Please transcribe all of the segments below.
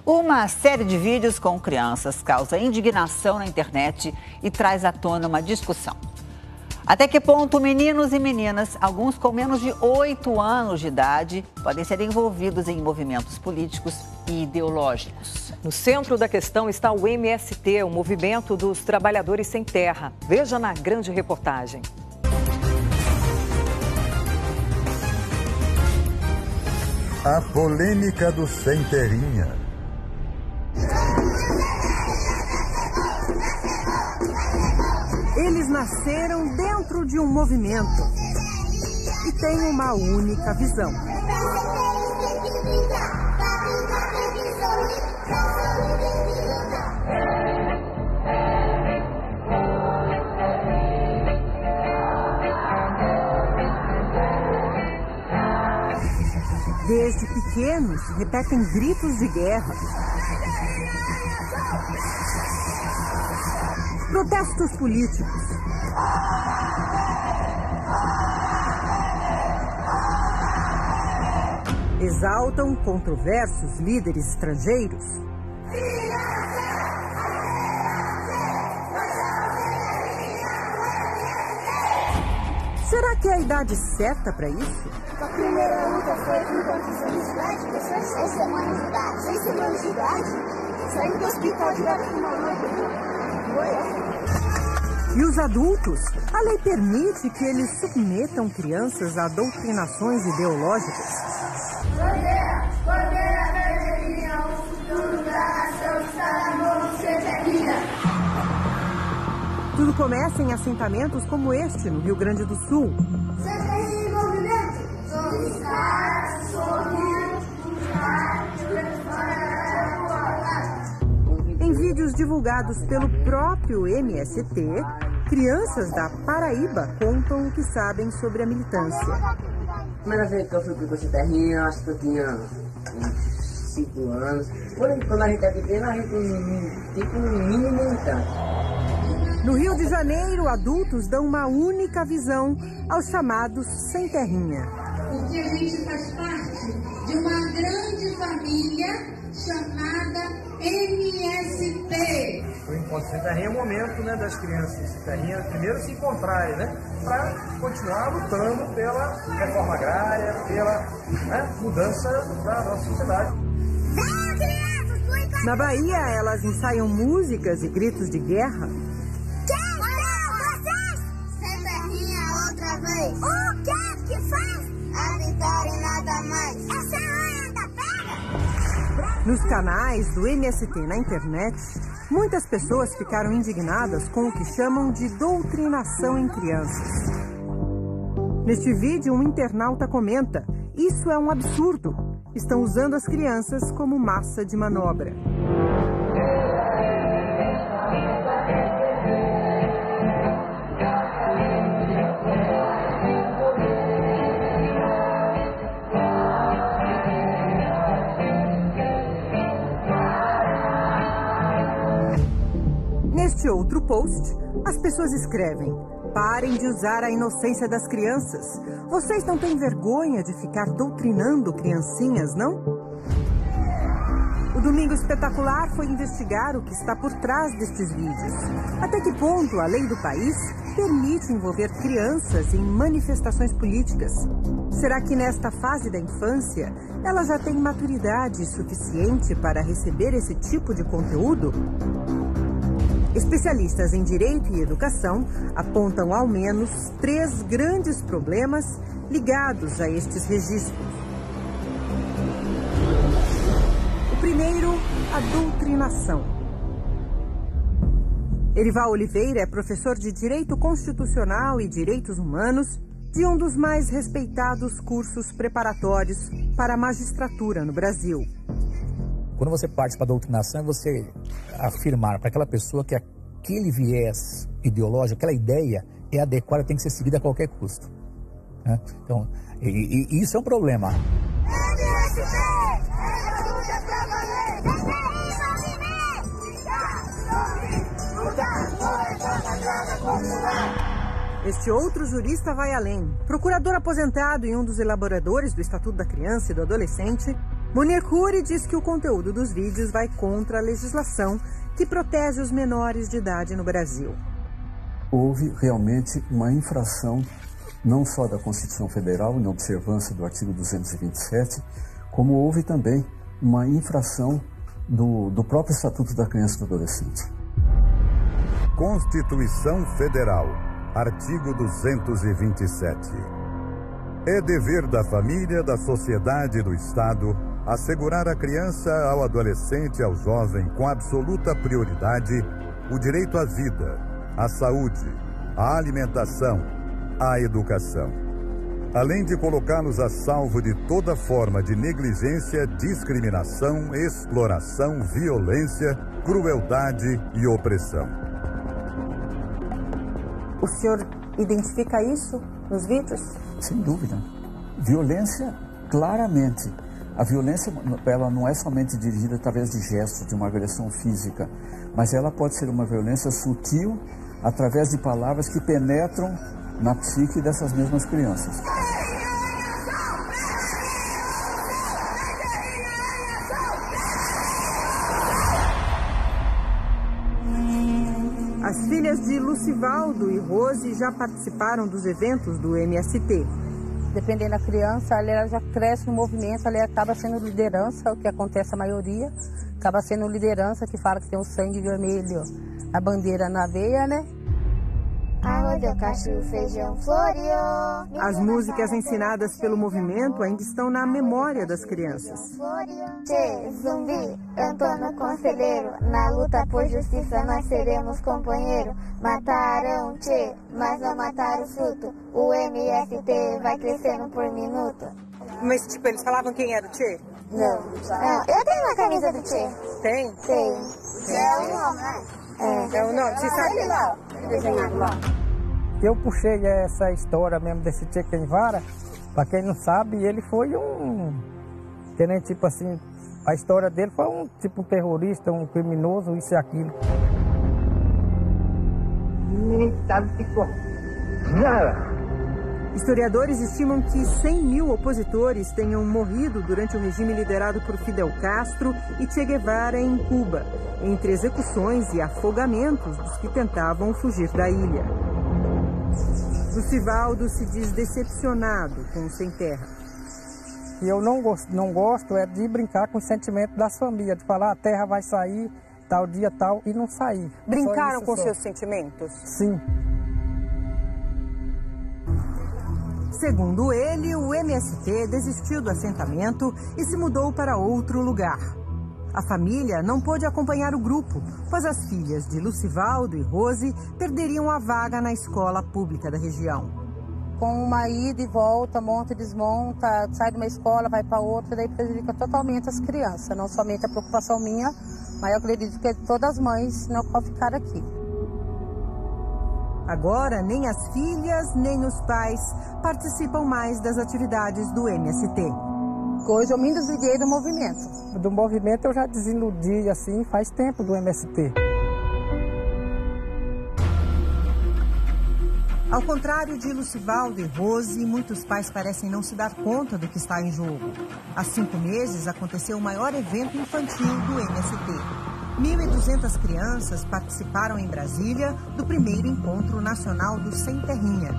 Uma série de vídeos com crianças causa indignação na internet e traz à tona uma discussão. Até que ponto meninos e meninas, alguns com menos de 8 anos de idade, podem ser envolvidos em movimentos políticos e ideológicos? No centro da questão está o MST, o Movimento dos Trabalhadores Sem Terra. Veja na grande reportagem. A polêmica do Sem Terrinha. Eles nasceram dentro de um movimento e têm uma única visão. Desde pequenos, repetem gritos de guerra. Protestos políticos. Exaltam controversos líderes estrangeiros. Será que é a idade certa para isso? A primeira luta foi com quantos anos de idade, professor? 6 semanas de idade. 6 semanas de idade? Saindo do hospital direto para uma luta. E os adultos? A lei permite que eles submetam crianças a doutrinações ideológicas. Bandeira vermelhinha, o futuro da nação está na mão do Sem Terrinha. Tudo começa em assentamentos como este, no Rio Grande do Sul. Sem Terrinha em movimento. Somos caras, sorrindo, Em vídeos divulgados pelo próprio MST, crianças da Paraíba contam o que sabem sobre a militância. A primeira vez que eu fui pro Sem Terrinha, acho que eu tinha uns 5 anos. Quando a gente é pequeno, a gente fica um mini militante. No Rio de Janeiro, adultos dão uma única visão aos chamados Sem Terrinha. Porque a gente faz parte de uma grande família chamada MST. O Encontro Sem Terrinha é o momento, né, das crianças Sem Terrinha primeiro se encontrarem, né, para continuar lutando pela reforma agrária, pela mudança da nossa sociedade. Na Bahia, elas ensaiam músicas e gritos de guerra. Sem Terrinha outra vez. O que faz? A vitória e nada mais. Essa é da pega. Nos canais do MST na internet, muitas pessoas ficaram indignadas com o que chamam de doutrinação em crianças. Neste vídeo, um internauta comenta: "Isso é um absurdo. Estão usando as crianças como massa de manobra." Neste outro post, as pessoas escrevem: "Parem de usar a inocência das crianças. Vocês não têm vergonha de ficar doutrinando criancinhas, não?" O Domingo Espetacular foi investigar o que está por trás destes vídeos. Até que ponto a lei do país permite envolver crianças em manifestações políticas? Será que nesta fase da infância ela já tem maturidade suficiente para receber esse tipo de conteúdo? Especialistas em direito e educação apontam ao menos 3 grandes problemas ligados a estes registros. O primeiro, a doutrinação. Erival Oliveira é professor de Direito Constitucional e Direitos Humanos de um dos mais respeitados cursos preparatórios para a magistratura no Brasil. Quando você parte para a doutrinação, é você afirmar para aquela pessoa que aquele viés ideológico, aquela ideia é adequada, tem que ser seguida a qualquer custo. Né? Então, e isso é um problema. Este outro jurista vai além. Procurador aposentado e um dos elaboradores do Estatuto da Criança e do Adolescente, Monier Cury diz que o conteúdo dos vídeos vai contra a legislação que protege os menores de idade no Brasil. Houve realmente uma infração, não só da Constituição Federal, na observância do artigo 227, como houve também uma infração do próprio Estatuto da Criança e do Adolescente. Constituição Federal, artigo 227. É dever da família, da sociedade e do Estado assegurar à criança, ao adolescente e ao jovem, com absoluta prioridade, o direito à vida, à saúde, à alimentação, à educação. Além de colocá-los a salvo de toda forma de negligência, discriminação, exploração, violência, crueldade e opressão. O senhor identifica isso nos vídeos? Sem dúvida. Violência, claramente. A violência, ela não é somente dirigida através de gestos, de uma agressão física, mas ela pode ser uma violência sutil, através de palavras que penetram na psique dessas mesmas crianças. As filhas de Lucivaldo e Rose já participaram dos eventos do MST. Dependendo da criança, ela já cresce no movimento, ela acaba sendo liderança, o que acontece a maioria, acaba sendo liderança, que fala que tem o sangue vermelho, a bandeira na veia, né? Arroz, cachorro, feijão, floreou. As músicas ensinadas pelo movimento ainda estão na memória das crianças. Tchê, zumbi, Antônio Conselheiro, na luta por justiça nós seremos companheiro. Mataram Tchê, mas não mataram o fruto. O MST vai crescendo por minuto. Mas, tipo, eles falavam quem era o Tchê? Não, eu tenho uma camisa do Tchê. Tem? Tem. É o nome, né? É o nome, você sabe lá? Desenhado lá. Eu puxei essa história mesmo desse Che Guevara, pra quem não sabe, ele foi que nem tipo assim, a história dele foi um tipo terrorista, um criminoso, isso e aquilo. Historiadores estimam que 100 mil opositores tenham morrido durante o regime liderado por Fidel Castro e Che Guevara em Cuba, entre execuções e afogamentos dos que tentavam fugir da ilha. Lucivaldo se diz decepcionado com o Sem Terra. E eu não gosto é de brincar com os sentimentos das famílias, de falar a terra vai sair tal dia tal e não sair. Brincaram com seus sentimentos? Sim. Segundo ele, o MST desistiu do assentamento e se mudou para outro lugar. A família não pôde acompanhar o grupo, pois as filhas de Lucivaldo e Rose perderiam a vaga na escola pública da região. Com uma ida e volta, monta e desmonta, sai de uma escola, vai para outra, daí prejudica totalmente as crianças. Não somente a preocupação minha, mas eu acredito que todas as mães não podem ficar aqui. Agora, nem as filhas, nem os pais participam mais das atividades do MST. Hoje eu me desliguei do movimento. Do movimento eu já desiludi, assim, faz tempo do MST. Ao contrário de Lucivaldo e Rose, muitos pais parecem não se dar conta do que está em jogo. Há 5 meses aconteceu o maior evento infantil do MST. 1.200 crianças participaram em Brasília do primeiro encontro nacional do Sem Terrinha.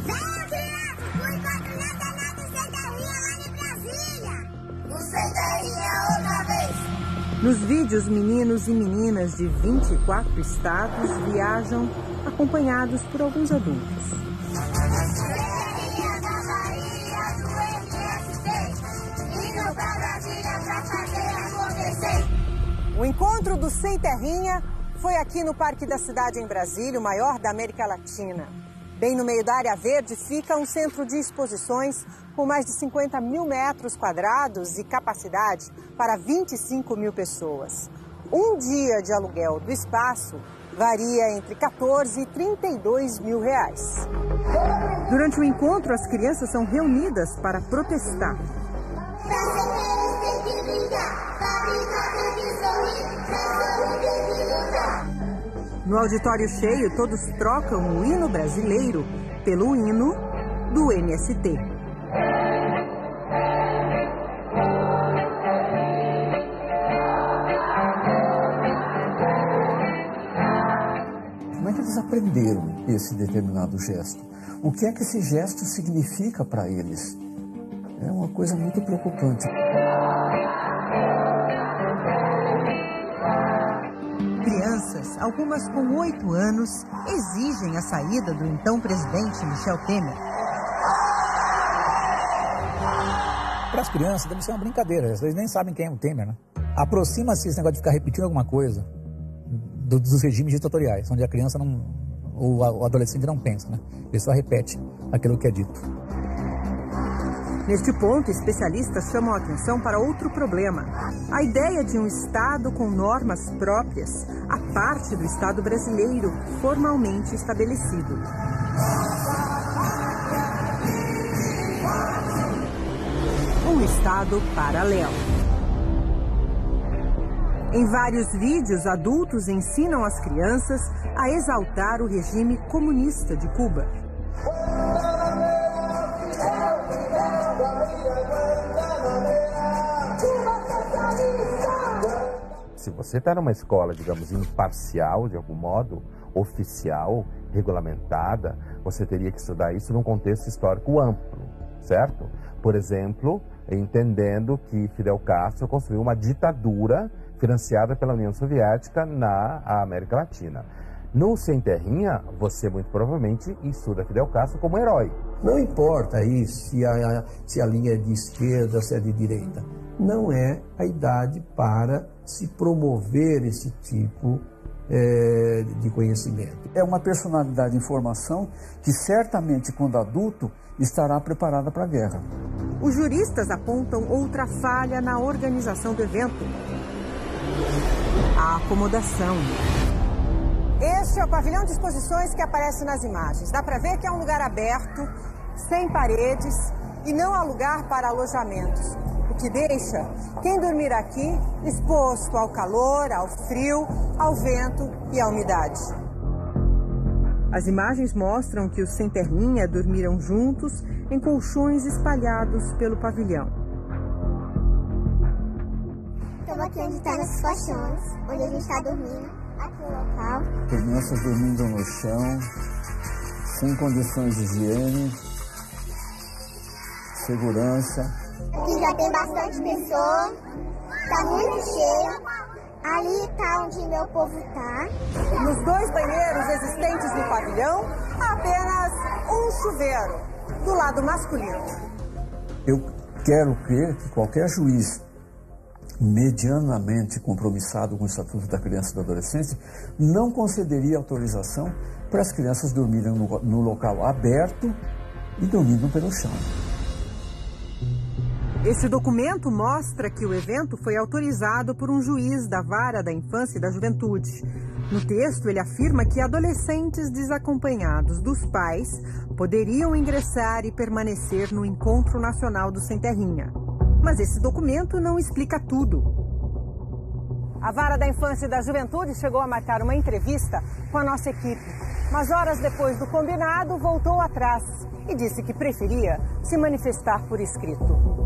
Venha, criança! O encontro nacional do Sem Terrinha lá em Brasília! O Sem Terrinha outra vez! Nos vídeos, meninos e meninas de 24 estados viajam acompanhados por alguns adultos. O encontro do Sem Terrinha foi aqui no Parque da Cidade, em Brasília, o maior da América Latina. Bem no meio da área verde fica um centro de exposições com mais de 50 mil metros quadrados e capacidade para 25 mil pessoas. Um dia de aluguel do espaço varia entre 14 e 32 mil reais. Durante o encontro, as crianças são reunidas para protestar. No auditório cheio, todos trocam o hino brasileiro pelo hino do MST. aprenderam esse determinado gesto? O que é que esse gesto significa para eles? É uma coisa muito preocupante. Crianças, algumas com 8 anos, exigem a saída do então presidente Michel Temer. Para as crianças deve ser uma brincadeira, eles nem sabem quem é o Temer, né? Aproxima-se esse negócio de ficar repetindo alguma coisa dos regimes ditatoriais, onde a criança ou o adolescente não pensa, né? Ele só repete aquilo que é dito. Neste ponto, especialistas chamam a atenção para outro problema: a ideia de um Estado com normas próprias, à parte do Estado brasileiro, formalmente estabelecido. Um Estado paralelo. Em vários vídeos, adultos ensinam as crianças a exaltar o regime comunista de Cuba. Se você está numa escola, digamos, imparcial, de algum modo, oficial, regulamentada, você teria que estudar isso num contexto histórico amplo, certo? Por exemplo, entendendo que Fidel Castro construiu uma ditadura financiada pela União Soviética na América Latina. No Sem Terrinha, você muito provavelmente estuda Fidel Castro como herói. Não importa aí se a linha é de esquerda, se é de direita. Não é a idade para se promover esse tipo de conhecimento. É uma personalidade em formação que certamente, quando adulto, estará preparada para a guerra. Os juristas apontam outra falha na organização do evento: a acomodação. Este é o pavilhão de exposições que aparece nas imagens. Dá para ver que é um lugar aberto, sem paredes, e não há lugar para alojamentos, o que deixa quem dormir aqui exposto ao calor, ao frio, ao vento e à umidade. As imagens mostram que os Sem Terrinha dormiram juntos em colchões espalhados pelo pavilhão. Estamos aqui onde estão os colchões, onde a gente está dormindo. Aqui o local. Crianças dormindo no chão, sem condições de higiene, segurança. Aqui já tem bastante pessoa, tá muito cheio. Ali tá onde meu povo tá. Nos 2 banheiros existentes no pavilhão, há apenas um chuveiro, do lado masculino. Eu quero crer que qualquer juiz medianamente compromissado com o Estatuto da Criança e do Adolescente não concederia autorização para as crianças dormirem no local aberto e dormindo pelo chão. Esse documento mostra que o evento foi autorizado por um juiz da Vara da Infância e da Juventude. No texto, ele afirma que adolescentes desacompanhados dos pais poderiam ingressar e permanecer no Encontro Nacional do Sem Terrinha. Mas esse documento não explica tudo. A Vara da Infância e da Juventude chegou a marcar uma entrevista com a nossa equipe, mas horas depois do combinado voltou atrás e disse que preferia se manifestar por escrito.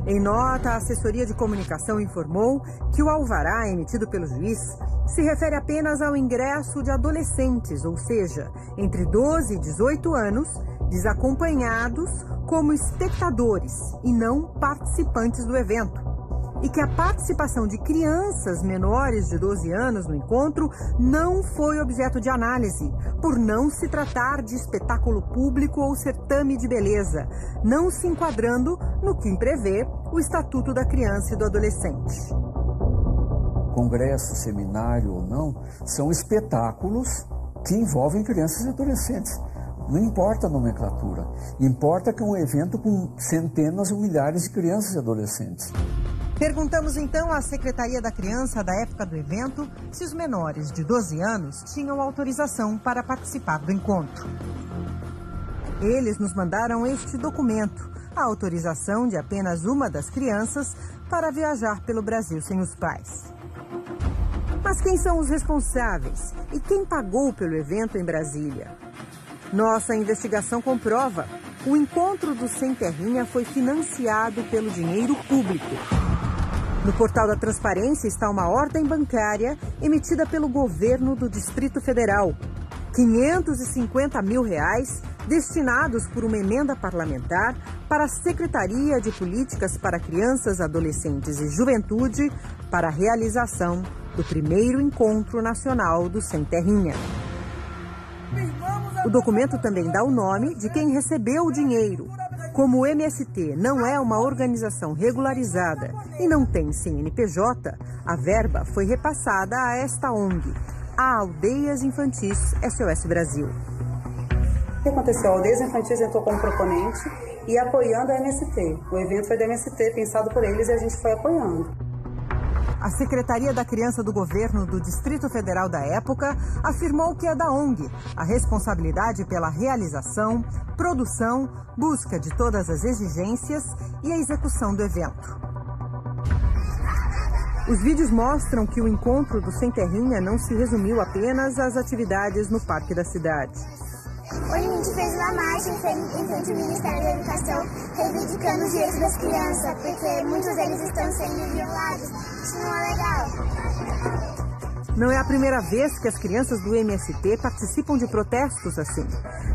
Em nota, a assessoria de comunicação informou que o alvará emitido pelo juiz se refere apenas ao ingresso de adolescentes, ou seja, entre 12 e 18 anos, desacompanhados como espectadores e não participantes do evento. E que a participação de crianças menores de 12 anos no encontro não foi objeto de análise, por não se tratar de espetáculo público ou certame de beleza, não se enquadrando no que prevê o Estatuto da Criança e do Adolescente. Congresso, seminário ou não, são espetáculos que envolvem crianças e adolescentes. Não importa a nomenclatura, importa que é um evento com centenas ou milhares de crianças e adolescentes. Perguntamos então à Secretaria da Criança da época do evento se os menores de 12 anos tinham autorização para participar do encontro. Eles nos mandaram este documento, a autorização de apenas uma das crianças para viajar pelo Brasil sem os pais. Mas quem são os responsáveis e quem pagou pelo evento em Brasília? Nossa investigação comprova: o encontro do Sem Terrinha foi financiado pelo dinheiro público. No portal da Transparência está uma ordem bancária emitida pelo governo do Distrito Federal. R$550 mil destinados por uma emenda parlamentar para a Secretaria de Políticas para Crianças, Adolescentes e Juventude para a realização do primeiro Encontro Nacional do Sem Terrinha. O documento também dá o nome de quem recebeu o dinheiro. Como o MST não é uma organização regularizada e não tem CNPJ, a verba foi repassada a esta ONG, a Aldeias Infantis SOS Brasil. O que aconteceu? A Aldeias Infantis entrou como proponente e apoiando a MST. O evento foi da MST, pensado por eles, e a gente foi apoiando. A Secretaria da Criança do Governo do Distrito Federal da época afirmou que é da ONG a responsabilidade pela realização, produção, busca de todas as exigências e a execução do evento. Os vídeos mostram que o encontro do Sem Terrinha não se resumiu apenas às atividades no parque da cidade. Hoje a gente fez uma marcha em frente ao Ministério da Educação, reivindicando os direitos das crianças, porque muitos deles estão sendo violados. Isso não é legal. Não é a primeira vez que as crianças do MST participam de protestos assim.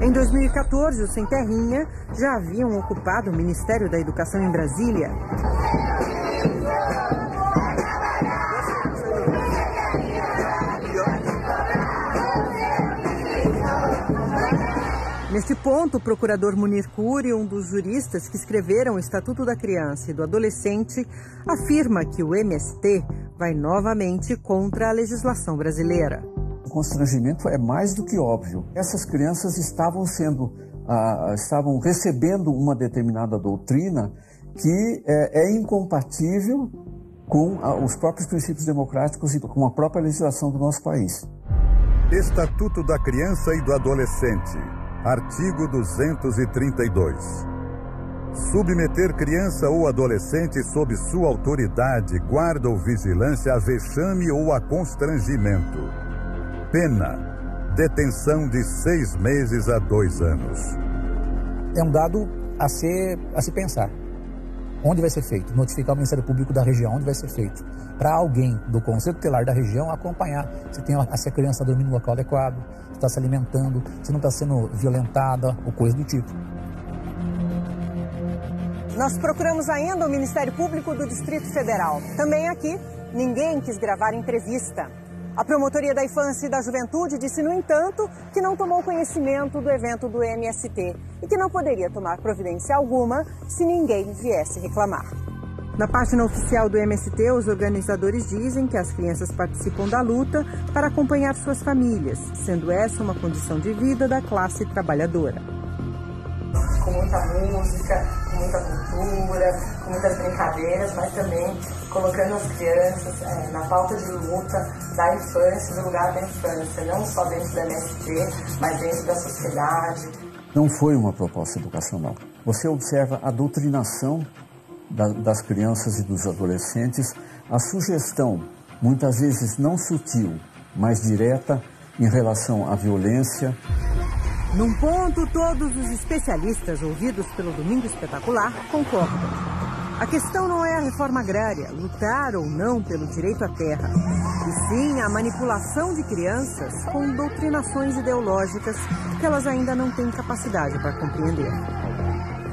Em 2014, os Sem Terrinha já haviam ocupado o Ministério da Educação em Brasília. Neste ponto, o procurador Munir Kuri, um dos juristas que escreveram o Estatuto da Criança e do Adolescente, afirma que o MST vai novamente contra a legislação brasileira. O constrangimento é mais do que óbvio. Essas crianças estavam recebendo uma determinada doutrina que é incompatível com os próprios princípios democráticos e com a própria legislação do nosso país. Estatuto da Criança e do Adolescente. Artigo 232. Submeter criança ou adolescente sob sua autoridade, guarda ou vigilância a vexame ou a constrangimento. Pena: detenção de 6 meses a 2 anos. É um dado a se pensar. Onde vai ser feito? Notificar o Ministério Público da região onde vai ser feito. Para alguém do Conselho Tutelar da região acompanhar se a criança está dormindo no local adequado, se está se alimentando, se não está sendo violentada ou coisa do tipo. Nós procuramos ainda o Ministério Público do Distrito Federal. Também aqui, ninguém quis gravar entrevista. A Promotoria da Infância e da Juventude disse, no entanto, que não tomou conhecimento do evento do MST e que não poderia tomar providência alguma se ninguém viesse reclamar. Na página oficial do MST, os organizadores dizem que as crianças participam da luta para acompanhar suas famílias, sendo essa uma condição de vida da classe trabalhadora. Com muita música, com muita cultura, com muitas brincadeiras, mas também colocando as crianças na pauta de luta da infância, do lugar da infância, não só dentro da MST, mas dentro da sociedade. Não foi uma proposta educacional. Você observa a doutrinação das crianças e dos adolescentes, a sugestão, muitas vezes não sutil, mas direta, em relação à violência. Num ponto, todos os especialistas ouvidos pelo Domingo Espetacular concordam. A questão não é a reforma agrária, lutar ou não pelo direito à terra, e sim a manipulação de crianças com doutrinações ideológicas que elas ainda não têm capacidade para compreender.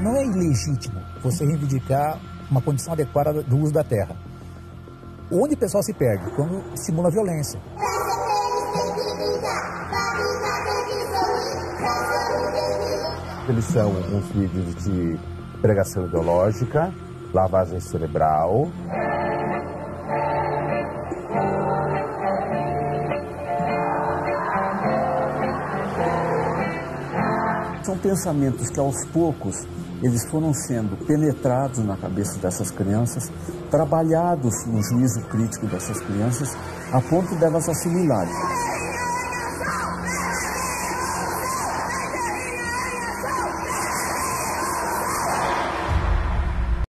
Não é ilegítimo você reivindicar uma condição adequada do uso da terra. Onde o pessoal se perde? Quando simula violência. Eles são uns vídeos de pregação ideológica, lavagem cerebral. São pensamentos que aos poucos eles foram sendo penetrados na cabeça dessas crianças, trabalhados no juízo crítico dessas crianças, a ponto delas assimilarem.